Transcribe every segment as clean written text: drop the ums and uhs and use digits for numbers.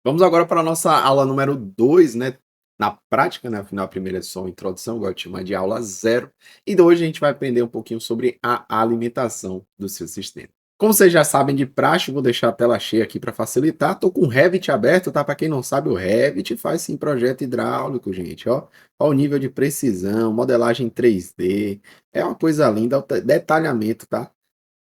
Vamos agora para a nossa aula número 2, né, na prática, né, afinal a primeira é só uma introdução, gosto de chamar de aula zero, e hoje a gente vai aprender um pouquinho sobre a alimentação do seu sistema. Como vocês já sabem de praxe, vou deixar a tela cheia aqui para facilitar. Estou com o Revit aberto, tá? Para quem não sabe, o Revit faz sim projeto hidráulico, gente, ó. Ó o nível de precisão, modelagem 3D, é uma coisa linda, o detalhamento, tá?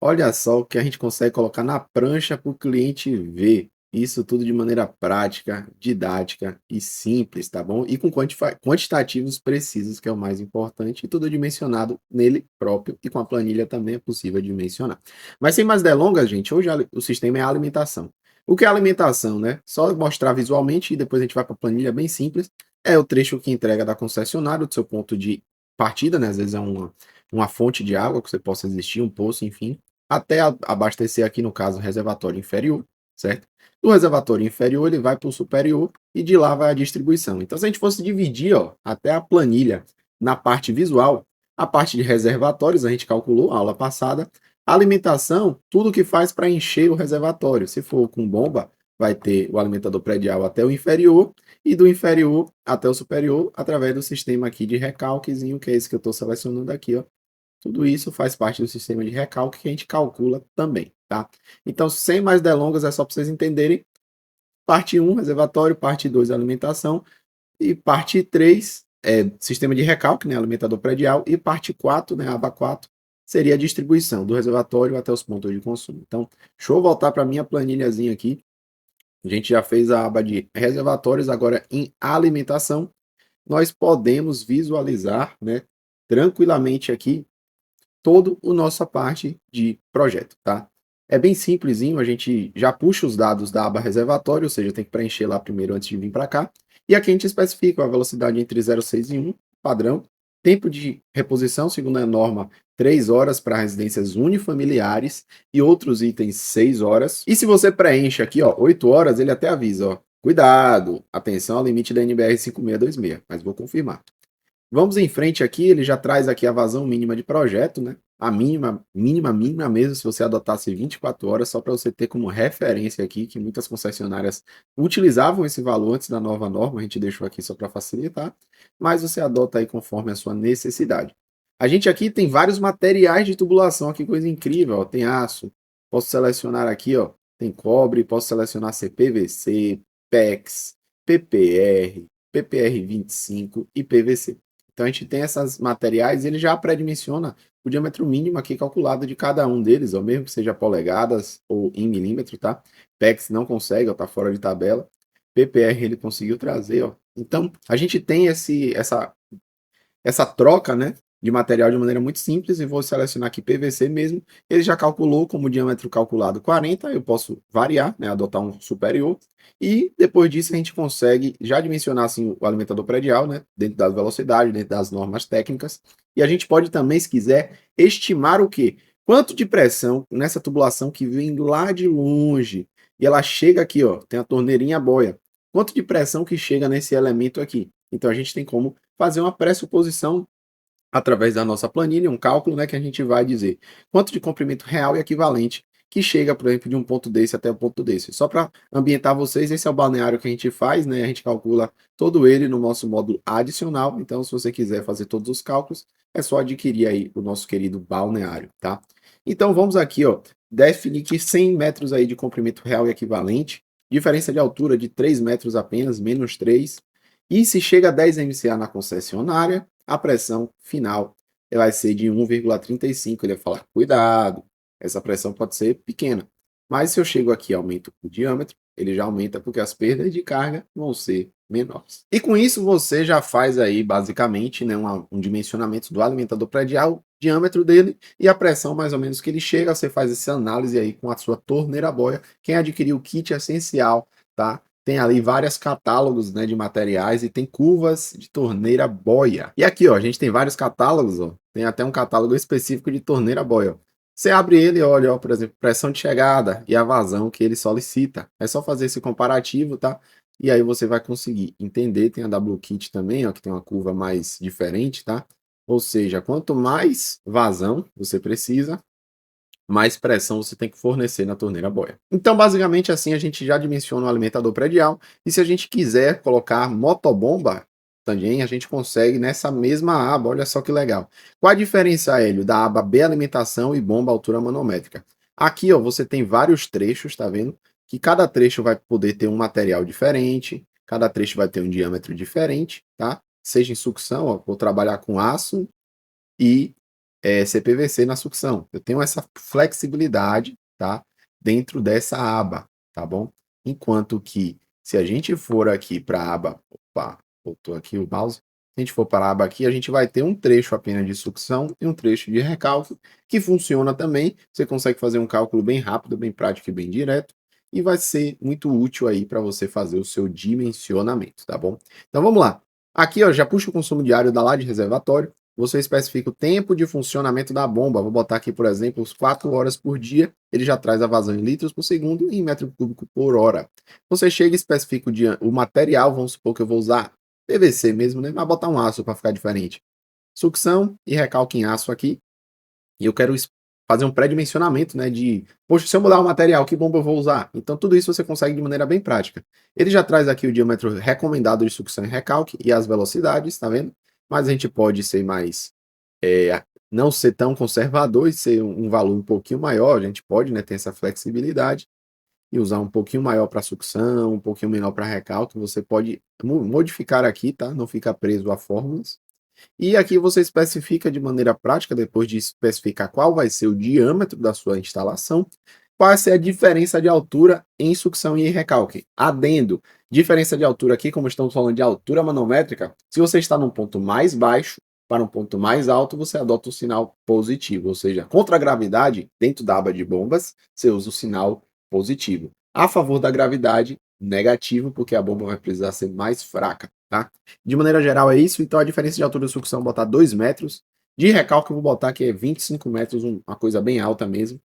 Olha só o que a gente consegue colocar na prancha para o cliente ver. Isso tudo de maneira prática, didática e simples, tá bom? E com quantitativos precisos, que é o mais importante, e tudo dimensionado nele próprio e com a planilha também é possível dimensionar. Mas sem mais delongas, gente, hoje o sistema é a alimentação. O que é alimentação, né? Só mostrar visualmente e depois a gente vai para a planilha bem simples. É o trecho que entrega da concessionária, do seu ponto de partida, né? Às vezes é uma fonte de água que você possa existir, um poço, enfim, até abastecer aqui, no caso, o reservatório inferior, certo? Do reservatório inferior, ele vai para o superior e de lá vai a distribuição. Então, se a gente fosse dividir, ó, até a planilha na parte visual, a parte de reservatórios, a gente calculou na aula passada, a alimentação, tudo que faz para encher o reservatório. Se for com bomba, vai ter o alimentador predial até o inferior e do inferior até o superior, através do sistema aqui de recalquezinho, que é esse que eu estou selecionando aqui, ó. Tudo isso faz parte do sistema de recalque que a gente calcula também, tá? Então, sem mais delongas, é só para vocês entenderem. Parte um, reservatório, parte 2, alimentação, e parte 3, sistema de recalque, né, alimentador predial, e parte 4, né, aba 4, seria a distribuição do reservatório até os pontos de consumo. Então, deixa eu voltar para a minha planilhazinha aqui. A gente já fez a aba de reservatórios, agora em alimentação, nós podemos visualizar, né, tranquilamente aqui todo o nossa parte de projeto, tá? É bem simplesinho, a gente já puxa os dados da aba reservatório, ou seja, tem que preencher lá primeiro antes de vir para cá. E aqui a gente especifica a velocidade entre 0,6 e 1, padrão. Tempo de reposição, segundo a norma, 3 horas para residências unifamiliares e outros itens 6 horas. E se você preenche aqui, ó, 8 horas, ele até avisa, ó, cuidado, atenção ao limite da NBR 5626, mas vou confirmar. Vamos em frente aqui, ele já traz aqui a vazão mínima de projeto, né? A mínima mesmo, se você adotasse 24 horas, só para você ter como referência aqui, que muitas concessionárias utilizavam esse valor antes da nova norma, a gente deixou aqui só para facilitar, mas você adota aí conforme a sua necessidade. A gente aqui tem vários materiais de tubulação, que coisa incrível, ó, tem aço, posso selecionar aqui, ó, tem cobre, posso selecionar CPVC, PEX, PPR, PPR 25 e PVC. Então a gente tem esses materiais e ele já pré-dimensiona o diâmetro mínimo aqui calculado de cada um deles, ó, mesmo que seja polegadas ou em milímetro, tá? PEX não consegue, ó, tá fora de tabela. PPR ele conseguiu trazer, ó. Então a gente tem essa troca, né, de material de maneira muito simples, e vou selecionar aqui PVC mesmo. Ele já calculou como diâmetro calculado 40, eu posso variar, né, adotar um superior, e depois disso a gente consegue já dimensionar assim, o alimentador predial, né, dentro das velocidades, dentro das normas técnicas, e a gente pode também, se quiser, estimar o quê? Quanto de pressão nessa tubulação que vem lá de longe, e ela chega aqui, ó, tem a torneirinha boia. Quanto de pressão que chega nesse elemento aqui? Então a gente tem como fazer uma pressuposição através da nossa planilha, um cálculo, né, que a gente vai dizer quanto de comprimento real e equivalente que chega, por exemplo, de um ponto desse até o ponto desse. Só para ambientar vocês, esse é o balneário que a gente faz, né? A gente calcula todo ele no nosso módulo adicional. Então, se você quiser fazer todos os cálculos, é só adquirir aí o nosso querido balneário, tá? Então, vamos aqui, ó, definir que 100 metros aí de comprimento real e equivalente, diferença de altura de 3 metros apenas, menos 3, e se chega a 10 MCA na concessionária, a pressão final vai ser de 1,35. Ele vai falar, cuidado, essa pressão pode ser pequena. Mas se eu chego aqui e aumento o diâmetro, ele já aumenta porque as perdas de carga vão ser menores. E com isso você já faz aí basicamente, né, um dimensionamento do alimentador predial, o diâmetro dele e a pressão mais ou menos que ele chega. Você faz essa análise aí com a sua torneira boia. Quem adquiriu o kit essencial, tá? Tem ali vários catálogos, né, de materiais e tem curvas de torneira boia. E aqui, ó, a gente tem vários catálogos, ó. Tem até um catálogo específico de torneira boia, ó. Você abre ele e olha, ó, por exemplo, pressão de chegada e a vazão que ele solicita. É só fazer esse comparativo, tá? E aí você vai conseguir entender. Tem a W-Kit também, ó, que tem uma curva mais diferente, tá? Ou seja, quanto mais vazão você precisa, mais pressão você tem que fornecer na torneira boia. Então, basicamente, assim a gente já dimensiona o alimentador predial, e se a gente quiser colocar motobomba, também a gente consegue nessa mesma aba, olha só que legal. Qual a diferença, Hélio, da aba B alimentação e bomba altura manométrica? Aqui, ó, você tem vários trechos, tá vendo? Que cada trecho vai poder ter um material diferente, cada trecho vai ter um diâmetro diferente, tá? Seja em sucção, ó, vou trabalhar com aço e CPVC na sucção. Eu tenho essa flexibilidade, tá? Dentro dessa aba, tá bom? Enquanto que, se a gente for aqui para a aba, opa, voltou aqui o mouse. Se a gente for para a aba aqui, a gente vai ter um trecho apenas de sucção e um trecho de recálculo, que funciona também. Você consegue fazer um cálculo bem rápido, bem prático e bem direto, e vai ser muito útil aí para você fazer o seu dimensionamento, tá bom? Então vamos lá. Aqui, ó, já puxa o consumo diário da laje reservatório. Você especifica o tempo de funcionamento da bomba. Vou botar aqui, por exemplo, os 4 horas por dia. Ele já traz a vazão em litros por segundo e em metro cúbico por hora. Você chega e especifica o material. Vamos supor que eu vou usar PVC mesmo, né? Mas botar um aço para ficar diferente. Sucção e recalque em aço aqui. E eu quero fazer um pré-dimensionamento, né? Poxa, se eu mudar o material, que bomba eu vou usar? Então, tudo isso você consegue de maneira bem prática. Ele já traz aqui o diâmetro recomendado de sucção e recalque e as velocidades, tá vendo? Mas a gente pode ser mais, não ser tão conservador e ser um valor um pouquinho maior. A gente pode, né, ter essa flexibilidade e usar um pouquinho maior para sucção, um pouquinho menor para recalque. Você pode modificar aqui, tá? Não ficar preso a fórmulas. E aqui você especifica de maneira prática, depois de especificar qual vai ser o diâmetro da sua instalação, qual vai ser a diferença de altura em sucção e em recalque. Adendo, diferença de altura aqui, como estamos falando de altura manométrica, se você está num ponto mais baixo para um ponto mais alto, você adota o sinal positivo, ou seja, contra a gravidade, dentro da aba de bombas, você usa o sinal positivo. A favor da gravidade, negativo, porque a bomba vai precisar ser mais fraca, tá? De maneira geral é isso, então a diferença de altura de sucção eu vou botar 2 metros, de recalque eu vou botar que é 25 metros, uma coisa bem alta mesmo.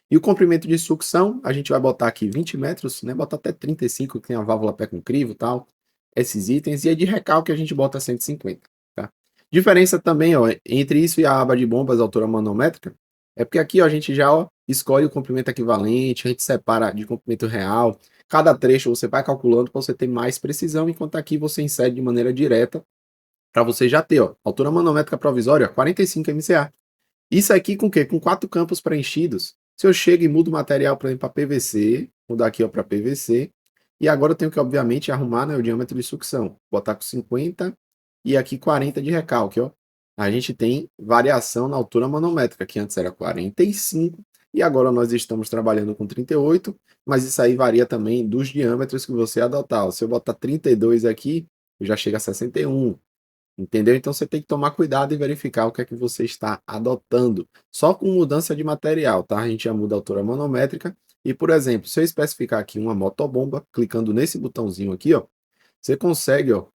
E o comprimento de sucção, a gente vai botar aqui 20 metros, né? Botar até 35, que tem a válvula pé com crivo e tal, esses itens. E aí de recalque a gente bota 150, tá? Diferença também, ó, entre isso e a aba de bombas altura manométrica, é porque aqui, ó, a gente já, ó, escolhe o comprimento equivalente, a gente separa de comprimento real. Cada trecho você vai calculando para você ter mais precisão, enquanto aqui você insere de maneira direta para você já ter, ó, altura manométrica provisória, 45 MCA. Isso aqui com o quê? Com 4 campos preenchidos. Se eu chego e mudo o material, por exemplo, para PVC, mudar aqui para PVC, e agora eu tenho que, obviamente, arrumar, né, o diâmetro de sucção. Botar com 50 e aqui 40 de recalque, ó. A gente tem variação na altura manométrica, que antes era 45, e agora nós estamos trabalhando com 38, mas isso aí varia também dos diâmetros que você adotar. Se eu botar 32 aqui, já chega a 61. Entendeu? Então você tem que tomar cuidado e verificar o que é que você está adotando. Só com mudança de material, tá? A gente já muda a altura manométrica. E, por exemplo, se eu especificar aqui uma motobomba, clicando nesse botãozinho aqui, ó, você consegue, ó,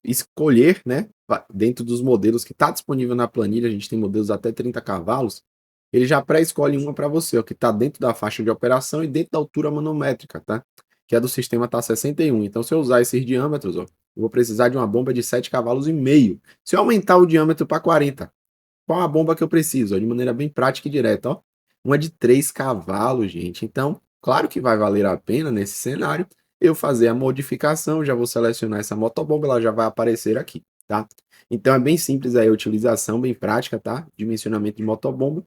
escolher, né? Dentro dos modelos que está disponível na planilha, a gente tem modelos até 30 cavalos. Ele já pré-escolhe uma para você, ó, que está dentro da faixa de operação e dentro da altura manométrica, tá? Que é do sistema tá 61. Então, se eu usar esses diâmetros, ó, eu vou precisar de uma bomba de 7,5 cavalos. Se eu aumentar o diâmetro para 40, qual a bomba que eu preciso? Ó, de maneira bem prática e direta, ó. Uma de 3 cavalos, gente. Então, claro que vai valer a pena nesse cenário eu fazer a modificação. Já vou selecionar essa motobomba, ela já vai aparecer aqui, tá? Então é bem simples aí a utilização, bem prática, tá? Dimensionamento de motobomba.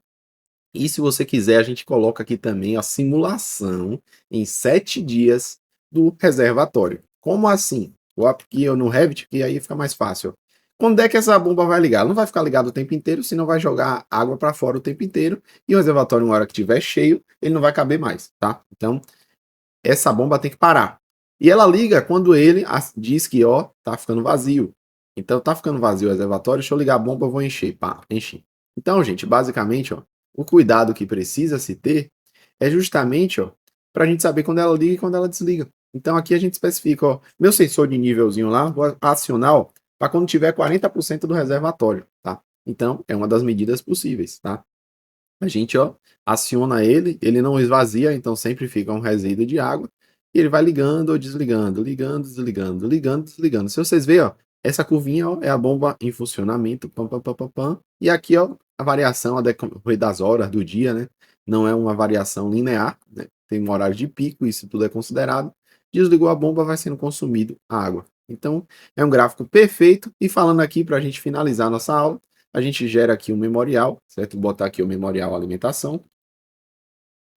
E se você quiser, a gente coloca aqui também a simulação em 7 dias do reservatório. Como assim? Vou aqui no Revit, que aí fica mais fácil. Quando é que essa bomba vai ligar? Ela não vai ficar ligada o tempo inteiro, senão vai jogar água para fora o tempo inteiro. E o reservatório, uma hora que estiver cheio, ele não vai caber mais, tá? Então, essa bomba tem que parar. E ela liga quando ele diz que, ó, tá ficando vazio. Então, tá ficando vazio o reservatório, deixa eu ligar a bomba, eu vou encher. Pá, enchi. Então, gente, basicamente, ó, o cuidado que precisa se ter é justamente, ó, para a gente saber quando ela liga e quando ela desliga. Então, aqui a gente especifica, ó, meu sensor de nívelzinho lá, vou acionar, para quando tiver 40% do reservatório, tá? Então, é uma das medidas possíveis, tá? A gente, ó, aciona ele, ele não esvazia, então sempre fica um resíduo de água, e ele vai ligando ou desligando, ligando, desligando, ligando, desligando. Se vocês verem, ó, essa curvinha, ó, é a bomba em funcionamento, pam, pam, pam, pam, pam. E aqui, ó, a variação a decorrer das horas do dia, né? não é uma variação linear, né? Tem um horário de pico, isso tudo é considerado. Desligou a bomba, vai sendo consumido a água. Então, é um gráfico perfeito. E falando aqui, para a gente finalizar nossa aula, a gente gera aqui um memorial, certo? Botar aqui o memorial alimentação,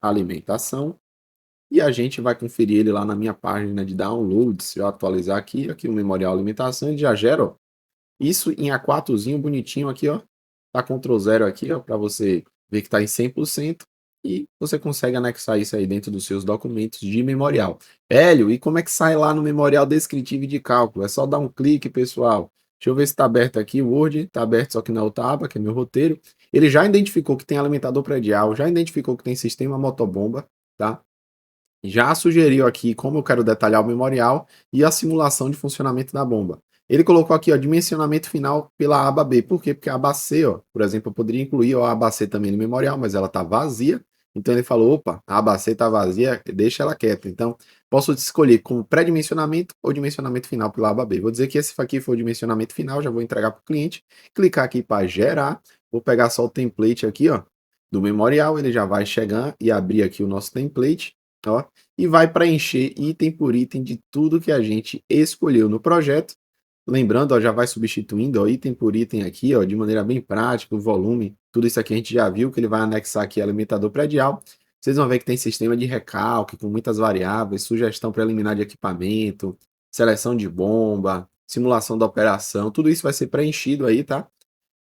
alimentação, e a gente vai conferir ele lá na minha página de downloads. Se eu atualizar aqui o memorial alimentação, ele já gera, ó, isso em A4zinho bonitinho aqui, ó. Tá Ctrl 0 aqui, ó, para você ver que tá em 100% e você consegue anexar isso aí dentro dos seus documentos de memorial. Hélio, e como é que sai lá no memorial descritivo e de cálculo? É só dar um clique, pessoal. Deixa eu ver se está aberto aqui o Word, está aberto só que na outra aba, que é meu roteiro. Ele já identificou que tem alimentador predial, já identificou que tem sistema motobomba, tá? Já sugeriu aqui como eu quero detalhar o memorial e a simulação de funcionamento da bomba. Ele colocou aqui, ó, dimensionamento final pela aba B. Por quê? Porque a aba C, ó, por exemplo, eu poderia incluir ó, a aba C também no memorial, mas ela está vazia. Então ele falou, opa, a aba C está vazia, deixa ela quieta. Então, posso escolher como pré-dimensionamento ou dimensionamento final pela aba B. Vou dizer que esse aqui foi o dimensionamento final, já vou entregar para o cliente. Clicar aqui para gerar. Vou pegar só o template aqui, ó, do memorial. Ele já vai chegar e abrir aqui o nosso template, ó, e vai preencher item por item de tudo que a gente escolheu no projeto. Lembrando, ó, já vai substituindo ó, item por item aqui, ó, de maneira bem prática, o volume, tudo isso aqui a gente já viu, que ele vai anexar aqui alimentador predial. Vocês vão ver que tem sistema de recalque com muitas variáveis, sugestão preliminar de equipamento, seleção de bomba, simulação da operação, tudo isso vai ser preenchido aí, tá?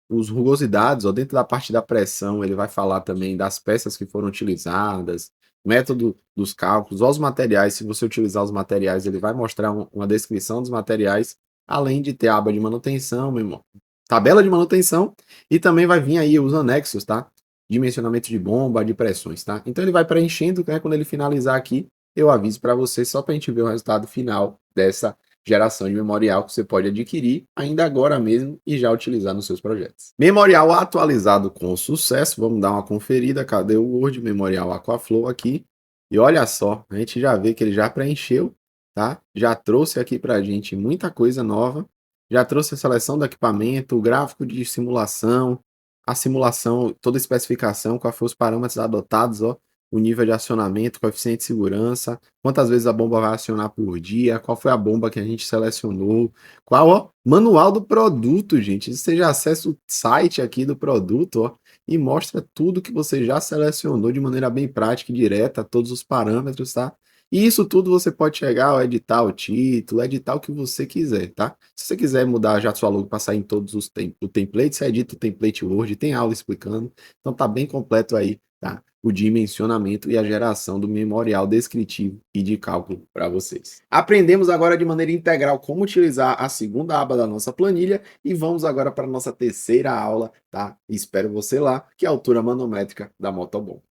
Os rugosidades, ó, dentro da parte da pressão, ele vai falar também das peças que foram utilizadas, método dos cálculos, os materiais, se você utilizar os materiais, ele vai mostrar uma descrição dos materiais, além de ter a aba de manutenção, meu irmão, tabela de manutenção, e também vai vir aí os anexos, tá? Dimensionamento de bomba, de pressões, tá? Então ele vai preenchendo, né? Quando ele finalizar aqui, eu aviso para você, só para a gente ver o resultado final dessa geração de memorial que você pode adquirir ainda agora mesmo e já utilizar nos seus projetos. Memorial atualizado com sucesso, vamos dar uma conferida, cadê o Word Memorial Aquaflow aqui? E olha só, a gente já vê que ele já preencheu, tá? Já trouxe aqui para a gente muita coisa nova, já trouxe a seleção do equipamento, o gráfico de simulação, a simulação, toda a especificação, quais foram os parâmetros adotados, ó, o nível de acionamento, coeficiente de segurança, quantas vezes a bomba vai acionar por dia, qual foi a bomba que a gente selecionou, qual, ó, manual do produto, gente. Você já acessa o site aqui do produto, ó, e mostra tudo que você já selecionou de maneira bem prática e direta, todos os parâmetros, tá? E isso tudo você pode chegar ao editar o título, editar o que você quiser, tá? Se você quiser mudar já a sua logo para sair em todos os templates, você edita o template Word, tem aula explicando, então tá bem completo aí, tá? O dimensionamento e a geração do memorial descritivo e de cálculo para vocês. Aprendemos agora de maneira integral como utilizar a segunda aba da nossa planilha e vamos agora para a nossa terceira aula, tá? Espero você lá, que é a altura manométrica da Motobomba.